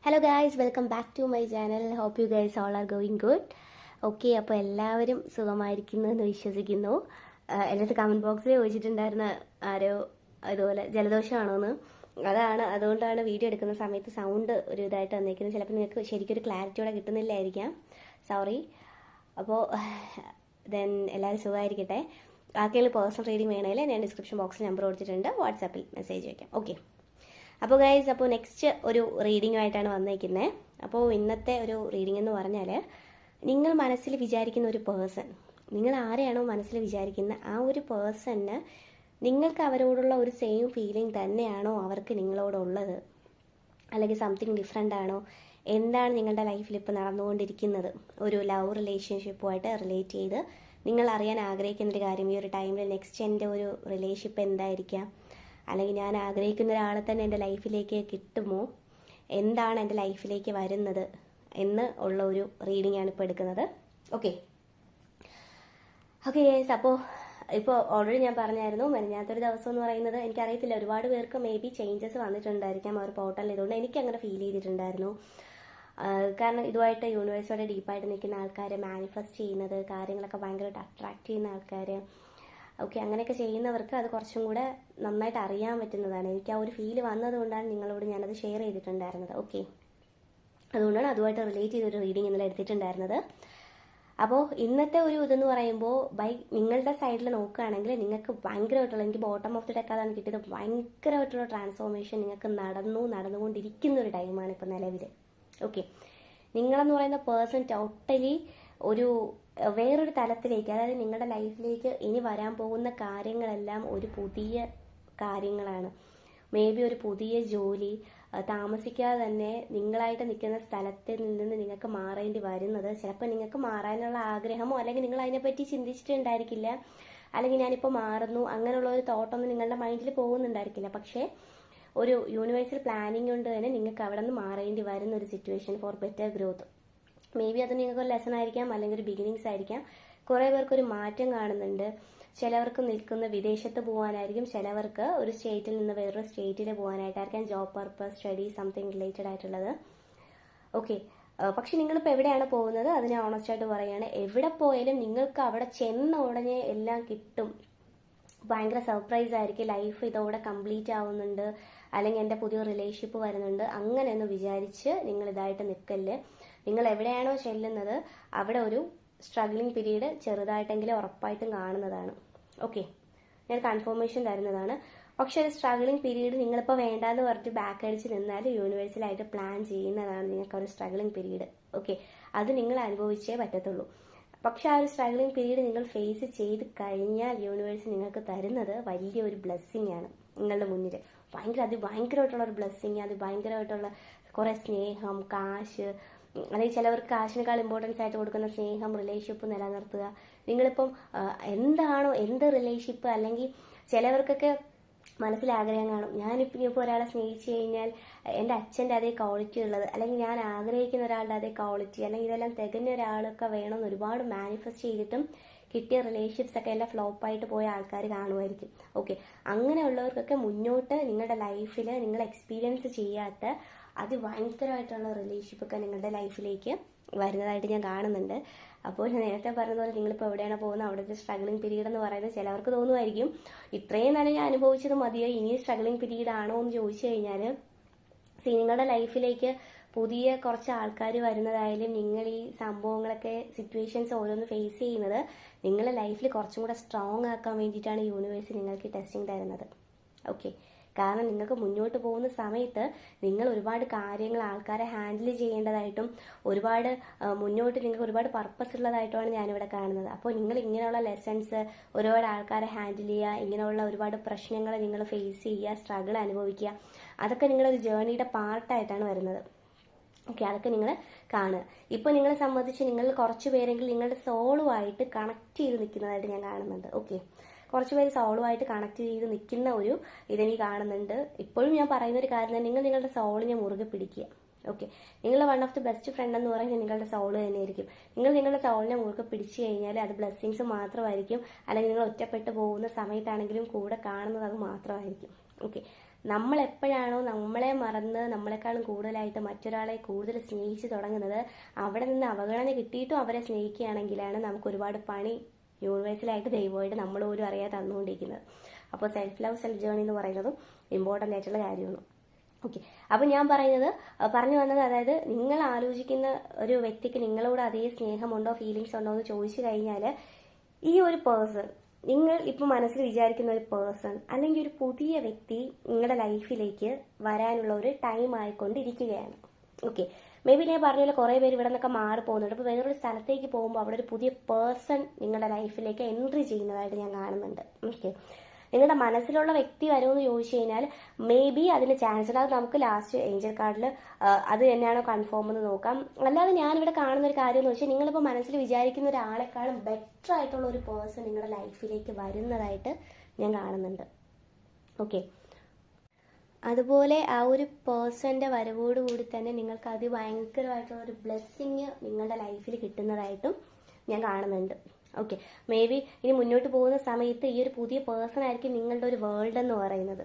Hello guys, welcome back to my channel. Hope you guys all are going good. Okay, അപ്പോൾ എല്ലാവരും സുഖമായിരിക്കുന്നു എന്ന് വിശ്വസിക്കുന്നു. എൻ്റെ കമൻറ്റ് ബോക്സിൽ ചോദിച്ചിട്ടുണ്ടായിരുന്ന ആരോ അതുപോലെ ജലദോഷമാണോന്ന്. അതുകൊണ്ടാണ് വീഡിയോ എടുക്കുന്ന സമയത്ത് സൗണ്ട് ഒരു ഇതായിട്ട് വന്നിരിക്കുന്നത്. ചിലപ്പോൾ നിങ്ങൾക്ക് ശരിക്കൊരു ക്ലാരിറ്റിയോടെ കിട്ടുന്നില്ലായിരിക്കാം, സോറി. അപ്പോൾ ദെൻ എല്ലാവരും സുഖമായിരിക്കട്ടെ. ബാക്കിയുള്ള പേഴ്സണൽ റീഡിംഗ് വേണമെങ്കിൽ ഞാൻ ഡിസ്ക്രിപ്ഷൻ ബോക്സിൽ നമ്പർ കൊടുത്തിട്ടുണ്ട്, വാട്സാപ്പിൽ മെസ്സേജ് വയ്ക്കാം. ഓക്കെ, അപ്പോൾ ഗൈസ്, അപ്പോൾ നെക്സ്റ്റ് ഒരു റീഡിങ്ങുമായിട്ടാണ് വന്നിരിക്കുന്നത്. അപ്പോൾ ഇന്നത്തെ ഒരു റീഡിംഗ് എന്ന് പറഞ്ഞാൽ, നിങ്ങൾ മനസ്സിൽ വിചാരിക്കുന്ന ഒരു പേഴ്സൺ, നിങ്ങൾ ആരെയാണോ മനസ്സിൽ വിചാരിക്കുന്ന ആ ഒരു പേഴ്സണിന് നിങ്ങൾക്ക് അവരോടുള്ള ഒരു സെയിം ഫീലിംഗ് തന്നെയാണോ അവർക്ക് നിങ്ങളോടുള്ളത്, അല്ലെങ്കിൽ സംതിങ് ഡിഫറെൻ്റ് ആണോ? എന്താണ് നിങ്ങളുടെ ലൈഫിൽ ഇപ്പോൾ നടന്നുകൊണ്ടിരിക്കുന്നത്? ഒരു ലവ് റിലേഷൻഷിപ്പുമായിട്ട് റിലേറ്റ് ചെയ്ത് നിങ്ങൾ അറിയാൻ ആഗ്രഹിക്കുന്നൊരു കാര്യം, ഈ ഒരു ടൈമിൽ നെക്സ്റ്റ് എൻ്റെ ഒരു റിലേഷൻഷിപ്പ് എന്തായിരിക്കാം, അല്ലെങ്കിൽ ഞാൻ ആഗ്രഹിക്കുന്ന ഒരാളെ തന്നെ എൻ്റെ ലൈഫിലേക്ക് കിട്ടുമോ, എന്താണ് എൻ്റെ ലൈഫിലേക്ക് വരുന്നത് എന്ന് ഉള്ള ഒരു റീഡിംഗ് ആണ് ഇപ്പോൾ എടുക്കുന്നത്. Okay yes. ഇപ്പോൾ ഓൾറെഡി ഞാൻ പറഞ്ഞായിരുന്നു, മെനഞ്ഞാത്തൊരു ദിവസം എന്ന് പറയുന്നത് എനിക്കറിയത്തില്ല, ഒരുപാട് പേർക്ക് മേ ബി ചേഞ്ചസ് വന്നിട്ടുണ്ടായിരിക്കാം ആ ഒരു പോർട്ടലിൽ. ഇതുകൊണ്ട് എനിക്കങ്ങനെ ഫീൽ ചെയ്തിട്ടുണ്ടായിരുന്നു. കാരണം ഇതുമായിട്ട് യൂണിവേഴ്സുമായിട്ട് ഡീപ്പായിട്ട് നിൽക്കുന്ന ആൾക്കാർ, മാനിഫെസ്റ്റ് ചെയ്യുന്നത് കാര്യങ്ങളൊക്കെ ഭയങ്കരമായിട്ട് അട്രാക്ട് ചെയ്യുന്ന ആൾക്കാർ, ഓക്കെ, അങ്ങനെയൊക്കെ ചെയ്യുന്നവർക്ക് അത് കുറച്ചും കൂടെ നന്നായിട്ട് അറിയാൻ പറ്റുന്നതാണ്. എനിക്ക് ആ ഒരു ഫീൽ വന്നതുകൊണ്ടാണ് നിങ്ങളോട് ഞാനത് ഷെയർ ചെയ്തിട്ടുണ്ടായിരുന്നത്. ഓക്കെ, അതുകൊണ്ടാണ് അതുമായിട്ട് റിലേറ്റ് ചെയ്തൊരു റീഡിംഗ് ഇന്നലെ എടുത്തിട്ടുണ്ടായിരുന്നത്. അപ്പോൾ ഇന്നത്തെ ഒരു ഇതെന്ന് പറയുമ്പോൾ, നിങ്ങളുടെ സൈഡിൽ നോക്കുകയാണെങ്കിൽ നിങ്ങൾക്ക് ഭയങ്കരമായിട്ടുള്ള, എനിക്ക് ബോട്ടം ഓഫ് ദി ഡെക്ക് അതാണ് കിട്ടിയത്, ഭയങ്കരമായിട്ടുള്ള ട്രാൻസ്ഫോർമേഷൻ നിങ്ങൾക്ക് നടന്നുകൊണ്ടിരിക്കുന്ന ഒരു ടൈമാണ് ഇപ്പോൾ നിലവിൽ. ഓക്കെ, നിങ്ങളെന്ന് പറയുന്ന പേഴ്സൺ ടോട്ടലി ഒരു വേറൊരു തലത്തിലേക്ക്, അതായത് നിങ്ങളുടെ ലൈഫിലേക്ക് ഇനി വരാൻ പോകുന്ന കാര്യങ്ങളെല്ലാം ഒരു പുതിയ കാര്യങ്ങളാണ്. മേ ബി ഒരു പുതിയ ജോലി, താമസിക്കാതെ തന്നെ നിങ്ങളായിട്ട് നിൽക്കുന്ന സ്ഥലത്തിൽ നിന്ന് നിങ്ങൾക്ക് മാറേണ്ടി വരുന്നത്, ചിലപ്പോൾ നിങ്ങൾക്ക് മാറാനുള്ള ആഗ്രഹമോ അല്ലെങ്കിൽ നിങ്ങൾ അതിനെപ്പറ്റി ചിന്തിച്ചിട്ടുണ്ടായിരിക്കില്ല, അല്ലെങ്കിൽ ഞാനിപ്പോൾ മാറുന്നു അങ്ങനെയുള്ള ഒരു തോട്ടൊന്നും നിങ്ങളുടെ മൈൻഡിൽ പോകുന്നുണ്ടായിരിക്കില്ല. പക്ഷേ ഒരു യൂണിവേഴ്സൽ പ്ലാനിങ് കൊണ്ട് തന്നെ നിങ്ങൾക്ക് അവിടെ നിന്ന് മാറേണ്ടി വരുന്ന ഒരു situation four better growth. May be അത് നിങ്ങൾക്കൊരു ലെസൺ ആയിരിക്കാം, അല്ലെങ്കിൽ ഒരു ബിഗിനിങ്സ് ആയിരിക്കാം. കുറേ പേർക്കൊരു മാറ്റം കാണുന്നുണ്ട്. ചിലവർക്ക് നിൽക്കുന്ന വിദേശത്ത് പോകാനായിരിക്കും, ചിലവർക്ക് ഒരു സ്റ്റേറ്റിൽ നിന്ന് വേറൊരു സ്റ്റേറ്റിൽ പോകാനായിട്ടായിരിക്കാം, job purpose, study, something related ആയിട്ടുള്ളത്. ഓക്കെ, പക്ഷെ നിങ്ങളിപ്പോൾ എവിടെയാണ് പോകുന്നത്, അതിനെ ഓണസ്റ്റായിട്ട് പറയുകയാണ്, എവിടെ പോയാലും നിങ്ങൾക്ക് അവിടെ ചെന്ന ഉടനെ എല്ലാം കിട്ടും. ഭയങ്കര സർപ്രൈസ് ആയിരിക്കും, ലൈഫ് ഇതോടെ കംപ്ലീറ്റ് ആവുന്നുണ്ട്, അല്ലെങ്കിൽ എൻ്റെ പുതിയ റിലേഷൻഷിപ്പ് വരുന്നുണ്ട്, അങ്ങനെയൊന്ന് വിചാരിച്ച് നിങ്ങൾ ഇതായിട്ട് നിൽക്കല്ലേ. നിങ്ങൾ എവിടെയാണോ ചെല്ലുന്നത് അവിടെ ഒരു സ്ട്രഗ്ലിംഗ് പീരീഡ് ചെറുതായിട്ടെങ്കിലും ഉറപ്പായിട്ടും കാണുന്നതാണ്. ഓക്കെ, ഞാൻ കൺഫർമേഷൻ തരുന്നതാണ്. പക്ഷെ ഒരു സ്ട്രഗ്ലിംഗ് പീരീഡ് നിങ്ങളിപ്പോൾ വേണ്ടാന്ന് പറഞ്ഞിട്ട് ബാക്ക് അടിച്ച് നിന്നാൽ യൂണിവേഴ്സലായിട്ട് പ്ലാൻ ചെയ്യുന്നതാണ് നിങ്ങൾക്ക് ഒരു സ്ട്രഗ്ലിംഗ് പീരീഡ്. ഓക്കെ, അത് നിങ്ങൾ അനുഭവിച്ചേ പറ്റത്തുള്ളൂ. പക്ഷെ ആ ഒരു സ്ട്രഗ്ലിംഗ് പീരീഡ് നിങ്ങൾ ഫേസ് ചെയ്ത് കഴിഞ്ഞാൽ യൂണിവേഴ്സ് നിങ്ങൾക്ക് തരുന്നത് വലിയൊരു ബ്ലെസ്സിങ് ആണ് നിങ്ങളുടെ മുന്നിൽ. ഭയങ്കരമായിട്ടുള്ള ഒരു ബ്ലെസ്സിങ്, അത് ഭയങ്കരമായിട്ടുള്ള കുറേ സ്നേഹം, കാശ്, അല്ലെങ്കിൽ ചിലവർക്ക് കാശിനേക്കാൾ ഇമ്പോർട്ടൻസ് ആയിട്ട് കൊടുക്കുന്ന സ്നേഹം, റിലേഷൻഷിപ്പ് നിലനിർത്തുക. നിങ്ങളിപ്പം എന്ത് റിലേഷൻഷിപ്പ്, അല്ലെങ്കിൽ ചിലവർക്കൊക്കെ മനസ്സിൽ ആഗ്രഹം കാണും, ഞാനിപ്പോൾ ഒരാളെ സ്നേഹിച്ചു കഴിഞ്ഞാൽ എൻ്റെ അച്ഛൻ്റെ അതേ ക്വാളിറ്റി ഉള്ളത്, അല്ലെങ്കിൽ ഞാൻ ആഗ്രഹിക്കുന്ന ഒരാളുടെ അതേ ക്വാളിറ്റി, അല്ലെങ്കിൽ ഇതെല്ലാം തികഞ്ഞ ഒരാളൊക്കെ വേണമെന്ന് ഒരുപാട് മാനിഫെസ്റ്റ് ചെയ്തിട്ടും കിട്ടിയ റിലേഷൻഷിപ്സ് ഒക്കെ എല്ലാം ഫ്ലോപ്പായിട്ട് പോയ ആൾക്കാർ കാണുമായിരിക്കും. ഓക്കെ, അങ്ങനെയുള്ളവർക്കൊക്കെ മുന്നോട്ട് നിങ്ങളുടെ ലൈഫിൽ നിങ്ങൾ എക്സ്പീരിയൻസ് ചെയ്യാത്ത അതിഭയങ്കരമായിട്ടുള്ള റിലേഷൻഷിപ്പൊക്കെ നിങ്ങളുടെ ലൈഫിലേക്ക് വരുന്നതായിട്ട് ഞാൻ കാണുന്നുണ്ട്. അപ്പോൾ ഞാൻ നേരത്തെ പറഞ്ഞതുപോലെ, നിങ്ങളിപ്പോൾ എവിടെയാണ് പോകുന്നത് അവിടുത്തെ സ്ട്രഗ്ലിംഗ് പീരീഡ് എന്ന് പറയുന്നത് ചിലവർക്ക് തോന്നുമായിരിക്കും, ഇത്രയും നല്ല ഞാൻ അനുഭവിച്ചത് മതിയോ, ഇനി സ്ട്രഗ്ലിംഗ് പീരീഡ് ആണോ എന്ന് ചോദിച്ചു കഴിഞ്ഞാൽ, നിങ്ങളുടെ ലൈഫിലേക്ക് പുതിയ കുറച്ച് ആൾക്കാർ വരുന്നതായാലും, നിങ്ങൾ ഈ സംഭവങ്ങളൊക്കെ സിറ്റുവേഷൻസ് ഓരോന്ന് ഫേസ് ചെയ്യുന്നത് നിങ്ങളുടെ ലൈഫിൽ കുറച്ചും കൂടെ സ്ട്രോങ് ആക്കാൻ വേണ്ടിയിട്ടാണ് യൂണിവേഴ്സ് നിങ്ങൾക്ക് ടെസ്റ്റിംഗ് തരുന്നത്. ഓക്കെ, കാരണം നിങ്ങൾക്ക് മുന്നോട്ട് പോകുന്ന സമയത്ത് നിങ്ങൾ ഒരുപാട് കാര്യങ്ങൾ ആൾക്കാരെ ഹാൻഡിൽ ചെയ്യേണ്ടതായിട്ടും, ഒരുപാട് മുന്നോട്ട് നിങ്ങൾക്ക് ഒരുപാട് പർപ്പസ് ഉള്ളതായിട്ടുമാണ് ഞാനിവിടെ കാണുന്നത്. അപ്പോൾ നിങ്ങൾ ഇങ്ങനെയുള്ള ലെസൺസ്, ഒരുപാട് ആൾക്കാരെ ഹാൻഡിൽ ചെയ്യുക, ഇങ്ങനെയുള്ള ഒരുപാട് പ്രശ്നങ്ങൾ നിങ്ങൾ ഫേസ് ചെയ്യുക, സ്ട്രഗിൾ അനുഭവിക്കുക, അതൊക്കെ നിങ്ങളൊരു ജേർണിയുടെ പാർട്ടായിട്ടാണ് വരുന്നത്. ഓക്കെ, അതൊക്കെ നിങ്ങൾ കാണുക. ഇപ്പോൾ നിങ്ങളെ സംബന്ധിച്ച് നിങ്ങൾ കുറച്ച് പേരെങ്കിലും നിങ്ങളുടെ സോളുമായിട്ട് കണക്ട് ചെയ്ത് നിൽക്കുന്നതായിട്ട് ഞാൻ കാണുന്നുണ്ട്. ഓക്കെ, കുറച്ച് പേര് സോളുമായിട്ട് കണക്ട് ചെയ്ത് നിൽക്കുന്ന ഒരു ഇതെനിക്ക് കാണുന്നുണ്ട്. ഇപ്പോഴും ഞാൻ പറയുന്ന ഒരു കാര്യം, നിങ്ങൾ നിങ്ങളുടെ സോളിനെ മുറുകെ പിടിക്കുക. ഓക്കെ, നിങ്ങളുടെ one of the best friend എന്ന് പറയുന്നത് നിങ്ങളുടെ സോള് തന്നെയായിരിക്കും. നിങ്ങൾ നിങ്ങളുടെ സോളിനെ മുറുകെ പിടിച്ചു കഴിഞ്ഞാൽ അത് ബ്ലെസ്സിങ്സ് മാത്രമായിരിക്കും, അല്ലെങ്കിൽ നിങ്ങൾ ഒറ്റപ്പെട്ടു പോകുന്ന സമയത്താണെങ്കിലും കൂടെ കാണുന്നത് അത് മാത്രമായിരിക്കും. ഓക്കെ, നമ്മൾ എപ്പോഴാണോ നമ്മളെ മറന്ന് നമ്മളെക്കാളും കൂടുതലായിട്ട് മറ്റൊരാളെ കൂടുതൽ സ്നേഹിച്ച് തുടങ്ങുന്നത്, അവിടെ നിന്ന് അവഗണന കിട്ടിയിട്ടും അവരെ സ്നേഹിക്കുകയാണെങ്കിലാണ് നമുക്ക് ഒരുപാട് പണി യൂണിവേഴ്സലായിട്ട് ദൈവമായിട്ട് നമ്മൾ പോലും അറിയാതെ തന്നുകൊണ്ടിരിക്കുന്നത്. അപ്പോൾ സെൽഫ് ലവ് സെൽഫ് ജേർണി എന്ന് പറയുന്നതും ഇമ്പോർട്ടൻ്റ് ആയിട്ടുള്ള കാര്യമാണ്. ഓക്കെ, അപ്പോൾ ഞാൻ പറഞ്ഞു വന്നത്, അതായത് നിങ്ങൾ ആലോചിക്കുന്ന ഒരു വ്യക്തിക്ക് നിങ്ങളോട് അതേ സ്നേഹമുണ്ടോ ഫീലിങ്സ് ഉണ്ടോ എന്ന് ചോദിച്ചു കഴിഞ്ഞാൽ, ഈ ഒരു പേഴ്സൺ, നിങ്ങൾ ഇപ്പോൾ മനസ്സിൽ വിചാരിക്കുന്ന ഒരു പേഴ്സൺ അല്ലെങ്കിൽ ഒരു പുതിയ വ്യക്തി നിങ്ങളുടെ ലൈഫിലേക്ക് വരാനുള്ള ഒരു ടൈം ആയിക്കൊണ്ടിരിക്കുകയാണ്. ഓക്കെ, മേ ബി ഞാൻ പറഞ്ഞ പോലെ കുറേ പേര് ഇവിടെ നിന്നൊക്കെ മാറി പോകുന്നുണ്ട്. അപ്പോൾ വേറൊരു സ്ഥലത്തേക്ക് പോകുമ്പോൾ അവിടെ ഒരു പുതിയ പേഴ്സൺ നിങ്ങളുടെ ലൈഫിലേക്ക് എൻട്രി ചെയ്യുന്നതായിട്ട് ഞാൻ കാണുന്നുണ്ട്. ഓക്കെ, നിങ്ങളുടെ മനസ്സിലുള്ള വ്യക്തി വരുമെന്ന് ചോദിച്ചു കഴിഞ്ഞാൽ മേ ബി അതിന് ചാൻസ് ഉണ്ട്. അത് നമുക്ക് ലാസ്റ്റ് ഏഞ്ചൽ കാർഡിൽ അത് തന്നെയാണോ കൺഫേം എന്ന് നോക്കാം. അല്ലാതെ ഞാനിവിടെ കാണുന്ന ഒരു കാര്യം എന്ന് വെച്ചാൽ, നിങ്ങളിപ്പോൾ മനസ്സിൽ വിചാരിക്കുന്ന ഒരാളെക്കാളും ബെറ്റർ ആയിട്ടുള്ള ഒരു പേഴ്സൺ നിങ്ങളുടെ ലൈഫിലേക്ക് വരുന്നതായിട്ട് ഞാൻ കാണുന്നുണ്ട്. ഓക്കെ, അതുപോലെ ആ ഒരു പേഴ്സൻ്റെ വരവോടുകൂടി തന്നെ നിങ്ങൾക്ക് അതിഭയങ്കരമായിട്ടുള്ള ഒരു ബ്ലെസ്സിങ് നിങ്ങളുടെ ലൈഫിൽ കിട്ടുന്നതായിട്ടും ഞാൻ കാണുന്നുണ്ട്. ഓക്കെ, മേ ബി ഇനി മുന്നോട്ട് പോകുന്ന സമയത്ത് ഈ ഒരു പുതിയ പേഴ്സൺ ആയിരിക്കും നിങ്ങളുടെ ഒരു വേൾഡ് എന്ന് പറയുന്നത്.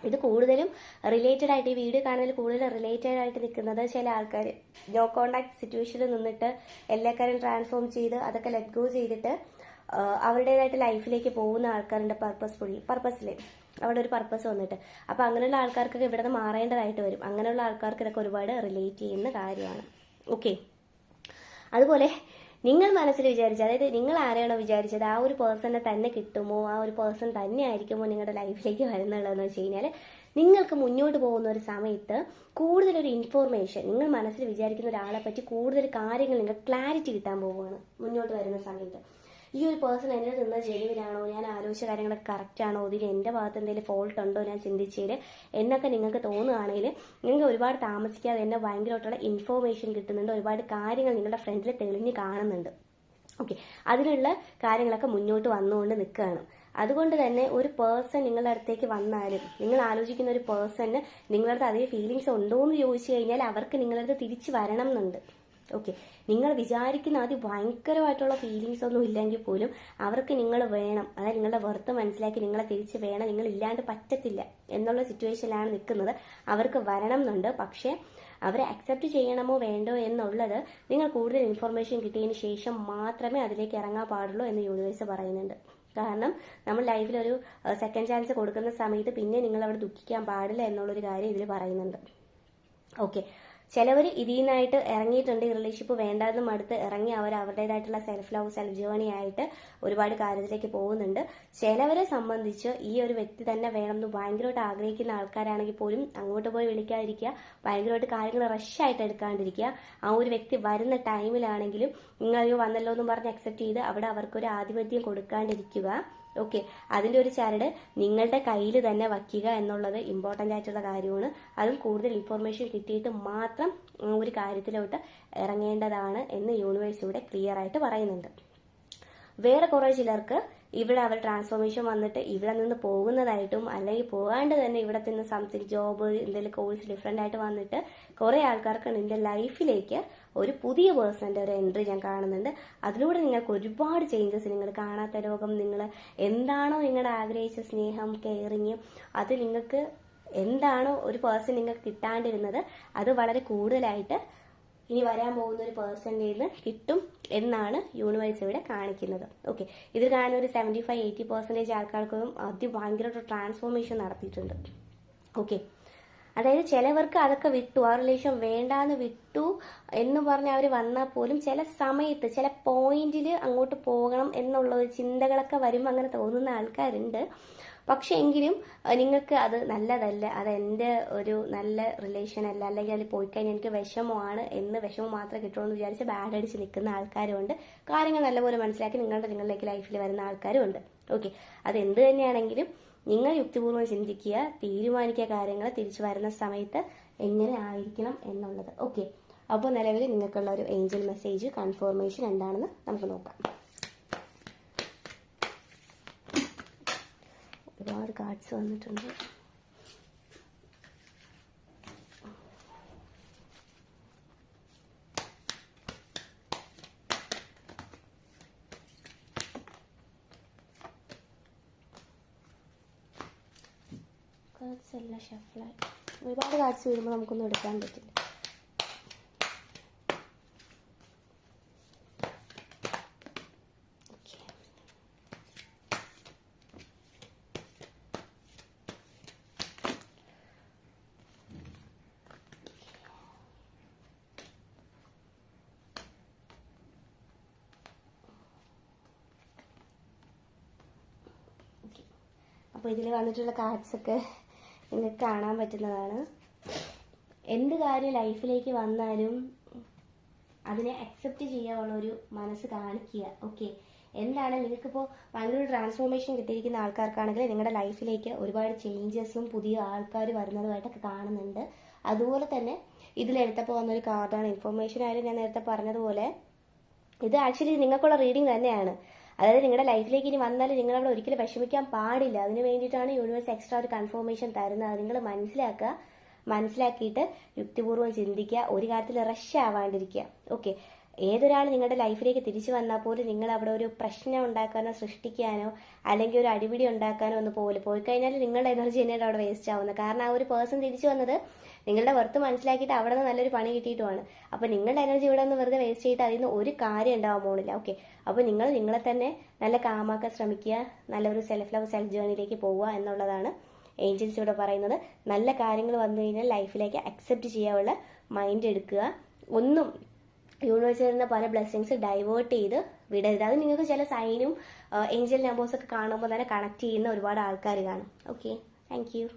ഇത് കൂടുതലും റിലേറ്റഡ് ആയിട്ട്, ഈ വീഡിയോ കാണുന്നതിൽ കൂടുതൽ റിലേറ്റഡ് ആയിട്ട് നിൽക്കുന്നത് ചില ആൾക്കാർ നോ കോണ്ടാക്ട് സിറ്റുവേഷനിൽ നിന്നിട്ട് എല്ലാ കാര്യം ട്രാൻസ്ഫോം ചെയ്ത് അതൊക്കെ ലെറ്റ് ഗോ ചെയ്തിട്ട് അവരുടേതായിട്ട് ലൈഫിലേക്ക് പോകുന്ന ആൾക്കാരുണ്ട്. പർപ്പസിൽ അവിടെ ഒരു പർപ്പസ് വന്നിട്ട്. അപ്പോൾ അങ്ങനെയുള്ള ആൾക്കാർക്കൊക്കെ ഇവിടെ നിന്ന് മാറേണ്ടതായിട്ട് വരും. അങ്ങനെയുള്ള ആൾക്കാർക്ക് ഇതൊക്കെ ഒരുപാട് റിലേറ്റ് ചെയ്യുന്ന കാര്യമാണ്. ഓക്കെ, അതുപോലെ നിങ്ങൾ മനസ്സിൽ വിചാരിച്ചത്, അതായത് നിങ്ങൾ ആരെയാണോ വിചാരിച്ചത് ആ ഒരു പേഴ്സണെ തന്നെ കിട്ടുമോ, ആ ഒരു പേഴ്സൺ തന്നെ ആയിരിക്കുമോ നിങ്ങളുടെ ലൈഫിലേക്ക് വരുന്നുള്ളതെന്ന് വെച്ച് കഴിഞ്ഞാൽ, നിങ്ങൾക്ക് മുന്നോട്ട് പോകുന്ന ഒരു സമയത്ത് കൂടുതലൊരു ഇൻഫോർമേഷൻ, നിങ്ങൾ മനസ്സിൽ വിചാരിക്കുന്ന ഒരാളെ പറ്റി കൂടുതൽ കാര്യങ്ങൾ നിങ്ങൾക്ക് ക്ലാരിറ്റി കിട്ടാൻ പോവുകയാണ് മുന്നോട്ട് വരുന്ന സമയത്ത്. ഈ ഒരു പേഴ്സൺ എന്നെ നിന്ന് ജെനുവിനാണോ, ഞാൻ ആലോചിച്ച കാര്യങ്ങളൊക്കെ കറക്റ്റ് ആണോ, ഇതിന് എൻ്റെ ഭാഗത്ത് എന്തെങ്കിലും ഫോൾട്ട് ഉണ്ടോ ഞാൻ ചിന്തിച്ചതിൽ എന്നൊക്കെ നിങ്ങൾക്ക് തോന്നുകയാണെങ്കിൽ, നിങ്ങൾക്ക് ഒരുപാട് താമസിക്കാതെ തന്നെ ഭയങ്കരമായിട്ടുള്ള ഇൻഫോർമേഷൻ കിട്ടുന്നുണ്ട്. ഒരുപാട് കാര്യങ്ങൾ നിങ്ങളുടെ ഫ്രണ്ടിൽ തെളിഞ്ഞ് കാണുന്നുണ്ട്. ഓക്കെ, അതിനുള്ള കാര്യങ്ങളൊക്കെ മുന്നോട്ട് വന്നുകൊണ്ട് നിൽക്കുകയാണ്. അതുകൊണ്ട് തന്നെ ഒരു പേഴ്സൺ നിങ്ങളുടെ അടുത്തേക്ക് വന്നാലും, നിങ്ങൾ ആലോചിക്കുന്ന ഒരു പേഴ്സണിന് നിങ്ങളുടെ അടുത്ത് അതേ ഫീലിങ്സ് ഉണ്ടോ എന്ന് ചോദിച്ചു കഴിഞ്ഞാൽ അവർക്ക് നിങ്ങളുടെ അടുത്ത് തിരിച്ച് വരണം എന്നുണ്ട്. ഓക്കെ, നിങ്ങൾ വിചാരിക്കുന്ന ഭയങ്കരമായിട്ടുള്ള ഫീലിങ്സ് ഒന്നും ഇല്ലെങ്കിൽ പോലും അവർക്ക് നിങ്ങൾ വേണം, അതായത് നിങ്ങളുടെ വെർത്ത് മനസ്സിലാക്കി നിങ്ങളെ തിരിച്ച് വേണം, നിങ്ങൾ ഇല്ലാണ്ട് പറ്റത്തില്ല എന്നുള്ള സിറ്റുവേഷനിലാണ് നിൽക്കുന്നത്. അവർക്ക് വരണം എന്നുണ്ട്. പക്ഷേ അവരെ അക്സെപ്റ്റ് ചെയ്യണമോ വേണ്ടോ എന്നുള്ളത് നിങ്ങൾ കൂടുതൽ ഇൻഫർമേഷൻ കിട്ടിയതിന് ശേഷം മാത്രമേ അതിലേക്ക് ഇറങ്ങാൻ പാടുള്ളൂ എന്ന് യൂണിവേഴ്സ് പറയുന്നുണ്ട്. കാരണം നമ്മൾ ലൈഫിലൊരു സെക്കൻഡ് ചാൻസ് കൊടുക്കുന്ന സമയത്ത് പിന്നെ നിങ്ങൾ അവിടെ ദുഃഖിക്കാൻ പാടില്ല എന്നുള്ളൊരു കാര്യം ഇതിൽ പറയുന്നുണ്ട്. ഓക്കെ, ചിലവർ ഇതിൽ നിന്നായിട്ട് ഇറങ്ങിയിട്ടുണ്ട്, ഈ റിലേഷൻഷിപ്പ് വേണ്ടാതെന്നും അടുത്ത് ഇറങ്ങി അവർ അവരുടേതായിട്ടുള്ള സെൽഫ് ലവ് സെൽഫ് ജേർണി ആയിട്ട് ഒരുപാട് കാര്യത്തിലേക്ക് പോകുന്നുണ്ട്. ചിലവരെ സംബന്ധിച്ച് ഈ ഒരു വ്യക്തി തന്നെ വേണമെന്ന് ഭയങ്കരമായിട്ട് ആഗ്രഹിക്കുന്ന ആൾക്കാരാണെങ്കിൽ പോലും അങ്ങോട്ട് പോയി വിളിക്കാതിരിക്കുക, ഭയങ്കരമായിട്ട് കാര്യങ്ങൾ റഷായിട്ട് എടുക്കാണ്ടിരിക്കുക. ആ ഒരു വ്യക്തി വരുന്ന ടൈമിലാണെങ്കിലും നിങ്ങൾ വന്നല്ലോ എന്നും പറഞ്ഞ് അക്സെപ്റ്റ് ചെയ്ത് അവിടെ അവർക്കൊരു ആധിപത്യം കൊടുക്കാണ്ടിരിക്കുക. ഓക്കെ, അതിൻ്റെ ഒരു ചരട് നിങ്ങളുടെ കയ്യിൽ തന്നെ വയ്ക്കുക എന്നുള്ളത് ഇമ്പോർട്ടൻ്റ് ആയിട്ടുള്ള കാര്യമാണ്. അതും കൂടുതൽ ഇൻഫർമേഷൻ കിട്ടിയിട്ട് മാത്രം ഒരു കാര്യത്തിലോട്ട് ഇറങ്ങേണ്ടതാണ് എന്ന് യൂണിവേഴ്സ് ഇവിടെ ക്ലിയർ ആയിട്ട് പറയുന്നുണ്ട്. വേറെ കുറേ ചിലർക്ക് ഇവിടെ അവർ ട്രാൻസ്ഫോർമേഷൻ വന്നിട്ട് ഇവിടെ നിന്ന് പോകുന്നതായിട്ടും, അല്ലെങ്കിൽ പോകാണ്ട് തന്നെ ഇവിടെ നിന്ന് സംതിങ് ജോബ് എന്തെങ്കിലും കോഴ്സ് ഡിഫറെൻ്റ് ആയിട്ട് വന്നിട്ട് കുറേ ആൾക്കാർക്ക് നിന്റെ ലൈഫിലേക്ക് ഒരു പുതിയ പേഴ്സൻ്റെ ഒരു എൻട്രി ഞാൻ കാണുന്നുണ്ട്. അതിലൂടെ നിങ്ങൾക്ക് ഒരുപാട് ചേഞ്ചസ്, നിങ്ങൾ കാണാത്ത ലോകം, നിങ്ങൾ എന്താണോ നിങ്ങളുടെ ആഗ്രഹിച്ച സ്നേഹം, കെയറിങ്, അത് നിങ്ങൾക്ക് എന്താണോ ഒരു പേഴ്സൺ നിങ്ങൾക്ക് കിട്ടാണ്ടിരുന്നത് അത് വളരെ കൂടുതലായിട്ട് ഇനി വരാൻ പോകുന്ന ഒരു പേഴ്സൻ്റെ നിന്ന് കിട്ടും എന്നാണ് യൂണിവേഴ്സ് ഇവിടെ കാണിക്കുന്നത്. ഓക്കെ, ഇതിൽ കാണുന്ന ഒരു 75-80% ആൾക്കാർക്കും ഭയങ്കരമായിട്ട് ട്രാൻസ്ഫോർമേഷൻ നടത്തിയിട്ടുണ്ട്. ഓക്കെ, അതായത് ചിലവർക്ക് അതൊക്കെ വിട്ടു, ആ റിലേഷൻ വേണ്ടാന്ന് വിട്ടു എന്ന് പറഞ്ഞ് അവർ വന്നാൽ പോലും ചില സമയത്ത് ചില പോയിന്റിൽ അങ്ങോട്ട് പോകണം എന്നുള്ള ചിന്തകളൊക്കെ വരുമ്പോൾ അങ്ങനെ തോന്നുന്ന ആൾക്കാരുണ്ട്. പക്ഷെ എങ്കിലും നിങ്ങൾക്ക് അത് നല്ലതല്ല, അത് എൻ്റെ ഒരു നല്ല റിലേഷൻ അല്ല, അല്ലെങ്കിൽ അതിൽ പോയി കഴിഞ്ഞാൽ എനിക്ക് വിഷമമാണ് എന്ന് വിഷമം മാത്രമേ കിട്ടുള്ളൂ എന്ന് വിചാരിച്ച് ബാഡ് അടിച്ച് നിൽക്കുന്ന ആൾക്കാരുമുണ്ട്. കാര്യങ്ങൾ നല്ലപോലെ മനസ്സിലാക്കി നിങ്ങളുടെ ലൈഫിൽ വരുന്ന ആൾക്കാരുമുണ്ട്. ഓക്കെ, അത് എന്ത് തന്നെയാണെങ്കിലും നിങ്ങൾ യുക്തിപൂർവ്വം ചിന്തിക്കുക, തീരുമാനിക്കുക കാര്യങ്ങൾ തിരിച്ചു വരുന്ന സമയത്ത് എങ്ങനെ ആയിരിക്കണം എന്നുള്ളത്. ഓക്കെ, അപ്പോൾ നിലവിൽ നിങ്ങൾക്കുള്ള ഒരു ഏഞ്ചൽ മെസ്സേജ് കൺഫർമേഷൻ എന്താണെന്ന് നമുക്ക് നോക്കാം. ഒരുപാട് കാർഡ്സ് വന്നിട്ടുണ്ട്. കാർഡ്സ് എല്ലാം ഷഫിളായി. ഒരുപാട് കാർഡ്സ് വരുമ്പോൾ നമുക്കൊന്നും എടുക്കാൻ പറ്റില്ല. അപ്പോൾ ഇതിൽ വന്നിട്ടുള്ള കാർഡ്സൊക്കെ നിങ്ങൾക്ക് കാണാൻ പറ്റുന്നതാണ്. എന്ത് കാര്യം ലൈഫിലേക്ക് വന്നാലും അതിനെ അക്സെപ്റ്റ് ചെയ്യാനുള്ള ഒരു മനസ്സ് കാണിക്കുക. ഓക്കെ, എന്താണ് നിങ്ങൾക്കിപ്പോൾ ഭയങ്കര ട്രാൻസ്ഫോർമേഷൻ കിട്ടിയിരിക്കുന്ന ആൾക്കാർക്കാണെങ്കിൽ നിങ്ങളുടെ ലൈഫിലേക്ക് ഒരുപാട് ചേഞ്ചസും പുതിയ ആൾക്കാർ വരുന്നതുമായിട്ടൊക്കെ കാണുന്നുണ്ട്. അതുപോലെ തന്നെ ഇതിലെടുത്തപ്പോൾ വന്നൊരു കാർഡാണ് ഇൻഫോർമേഷൻ ആയാലും ഞാൻ നേരത്തെ പറഞ്ഞതുപോലെ ഇത് ആക്ച്വലി നിങ്ങൾക്കുള്ള റീഡിങ് തന്നെയാണ്. അതായത് നിങ്ങളുടെ ലൈഫിലേക്ക് ഇനി വന്നാലും നിങ്ങളവിടെ ഒരിക്കലും വിഷമിക്കാൻ പാടില്ല. അതിന് വേണ്ടിയിട്ടാണ് യൂണിവേഴ്സ് എക്സ്ട്രാ ഒരു കൺഫർമേഷൻ തരുന്നത്. അത് നിങ്ങൾ മനസ്സിലാക്കിയിട്ട് യുക്തിപൂർവ്വം ചിന്തിക്കുക. ഒരു കാര്യത്തിൽ റഷ് ആവാണ്ടിരിക്കുക. ഓക്കെ, ഏതൊരാൾ നിങ്ങളുടെ ലൈഫിലേക്ക് തിരിച്ചു വന്നാൽ പോലും നിങ്ങൾ അവിടെ ഒരു പ്രശ്നം ഉണ്ടാക്കാനോ സൃഷ്ടിക്കാനോ അല്ലെങ്കിൽ ഒരു അടിപിടി ഉണ്ടാക്കാനോ ഒന്ന് പോയി കഴിഞ്ഞാൽ നിങ്ങളുടെ എനർജി തന്നെയാണ് അവിടെ വേസ്റ്റ് ആവുന്നത്. കാരണം ആ ഒരു പേഴ്സൺ തിരിച്ചു വന്നത് നിങ്ങളുടെ വർത്ത് മനസ്സിലാക്കിയിട്ട് അവിടെ നിന്ന് നല്ലൊരു പണി കിട്ടിയിട്ടുമാണ്. അപ്പോൾ നിങ്ങളുടെ എനർജി ഇവിടെ നിന്ന് വെറുതെ വേസ്റ്റ് ചെയ്തിട്ട് അതിൽ നിന്ന് ഒരു കാര്യം ഉണ്ടാവാൻ പോകുന്നില്ല. ഓക്കെ, അപ്പോൾ നിങ്ങൾ നിങ്ങളെ തന്നെ നല്ല കാമാക്കാൻ ശ്രമിക്കുക. നല്ലൊരു സെൽഫ് ലവ് സെൽഫ് ജേർണിയിലേക്ക് പോവുക എന്നുള്ളതാണ് ഏഞ്ചൽസ് ഇവിടെ പറയുന്നത്. നല്ല കാര്യങ്ങൾ വന്നു കഴിഞ്ഞാൽ ലൈഫിലേക്ക് അക്സെപ്റ്റ് ചെയ്യാനുള്ള മൈൻഡ് എടുക്കുക. ഒന്നും യൂണിവേഴ്സിൽ നിന്ന് പല ബ്ലെസ്സിങ്സ് ഡൈവേർട്ട് ചെയ്ത് വിടരുത്. അത് നിങ്ങൾക്ക് ചില സൈനും ഏഞ്ചൽ നമ്പേഴ്സൊക്കെ കാണുമ്പോൾ തന്നെ കണക്ട് ചെയ്യുന്ന ഒരുപാട് ആൾക്കാർ കാണും. Okay, thank you.